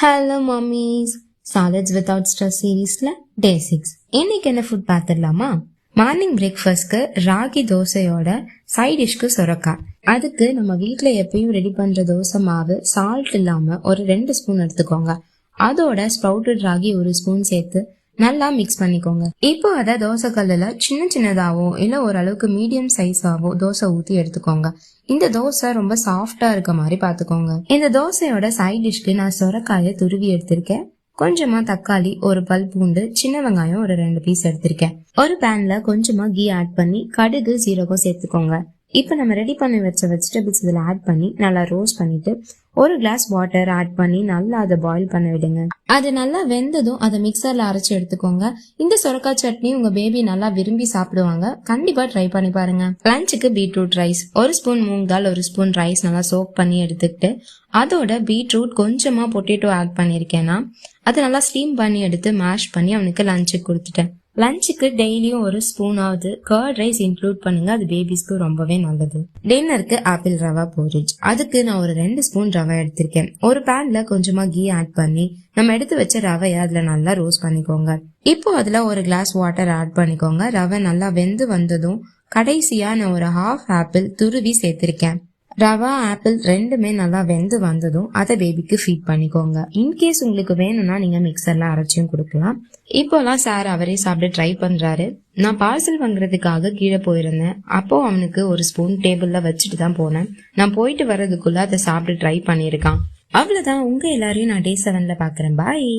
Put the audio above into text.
Hello mummies, salads without stress சீரீஸ்ல day 6 இன்னைக்கு என்ன ஃபுட் பார்த்துடலாமா? மார்னிங் பிரேக்ஃபாஸ்ட்க்கு ராகி தோசையோட சைட் டிஷ்க்கு சொரக்காய். அதுக்கு நம்ம வீட்ல எப்பயும் ரெடி பண்ற தோசை மாவு சால்ட் இல்லாம ஒரு 2 ஸ்பூன் எடுத்துக்கோங்க. அதோட ஸ்ப்ரவுட்டட் ராகி 1 ஸ்பூன் சேர்த்து நல்லா மிக்ஸ் பண்ணிக்கோங்க. இப்போ அதை தோசை கல்லுல சின்ன சின்னதாவோ இல்ல ஓரளவுக்கு மீடியம் சைஸாவோ தோசை ஊத்தி எடுத்துக்கோங்க. இந்த தோசை ரொம்ப சாஃப்டா இருக்க மாதிரி பாத்துக்கோங்க. இந்த தோசையோட சைட் டிஷ்க்கு நான் சொரக்காயை துருவி எடுத்திருக்கேன். கொஞ்சமா தக்காளி, ஒரு பல் பூண்டு, சின்ன வெங்காயம் ஒரு 2 பீஸ் எடுத்திருக்கேன். ஒரு பேன்ல கொஞ்சமா கீ ஆட் பண்ணி கடுகு சீரகம் சேர்த்துக்கோங்க. இப்ப நம்ம ரெடி பண்ணி வச்ச வெஜிடபிள்ஸ் இதுல ஆட் பண்ணி நல்லா ரோஸ்ட் பண்ணிட்டு ஒரு கிளாஸ் வாட்டர் ஆட் பண்ணி நல்லா அதை பாயில் பண்ண விடுங்க. அது நல்லா வெந்ததும் அதை மிக்சர்ல அரைச்சு எடுத்துக்கோங்க. இந்த சொரக்காய் சட்னி உங்க பேபி நல்லா விரும்பி சாப்பிடுவாங்க. கண்டிப்பா ட்ரை பண்ணி பாருங்க. லஞ்சுக்கு பீட்ரூட் ரைஸ், 1 ஸ்பூன் மூங் தால், 1 ஸ்பூன் ரைஸ் நல்லா சோக் பண்ணி எடுத்துக்கிட்டு அதோட பீட்ரூட் கொஞ்சமா பொட்டேட்டோ ஆட் பண்ணிருக்கேன்னா அதை நல்லா ஸ்டீம் பண்ணி எடுத்து மேஷ் பண்ணி அவனுக்கு லஞ்சுக்கு கொடுத்துட்டேன். லஞ்சுக்கு டெய்லியும் 1 ஸ்பூனாவது கர்ட் ரைஸ் இன்க்ளூட் பண்ணுங்க. அது பேபிஸ்க்கு ரொம்பவே நல்லது. டின்னருக்கு ஆப்பிள் ரவா போரிஜ். அதுக்கு நான் ஒரு 2 ஸ்பூன் ரவை எடுத்திருக்கேன். ஒரு பேன்ல கொஞ்சமா கீ ஆட் பண்ணி நம்ம எடுத்து வச்ச ரவையை அதுல நல்லா ரோஸ்ட் பண்ணிக்கோங்க. இப்போ அதுல ஒரு கிளாஸ் வாட்டர் ஆட் பண்ணிக்கோங்க. ரவை நல்லா வெந்து வந்ததும் கடைசியா நான் ஒரு ஹாஃப் ஆப்பிள் துருவி சேர்த்திருக்கேன். ரவா ஆப்பிள் ரெண்டுமே நல்லா வெந்து வந்ததும் அதை பேபிக்கு ஃபீட் பண்ணிக்கோங்க. இன்கேஸ் உங்களுக்கு வேணும்னா நீங்க மிக்சர்ல அரைச்சியும் கொடுக்கலாம். இப்போலாம் சார் அவரே சாப்பிட்டு ட்ரை பண்றாரு. நான் பார்சல் வாங்குறதுக்காக கீழே போயிருந்தேன். அப்போ அவனுக்கு 1 ஸ்பூன் டேபிள்ல வச்சுட்டு தான் போனேன். நான் போயிட்டு வர்றதுக்குள்ள அதை சாப்பிட்டு ட்ரை பண்ணிருக்கான். அவ்வளவுதான். உங்க எல்லாரையும் நான் டே 7ல பாக்குறேன். பாய்.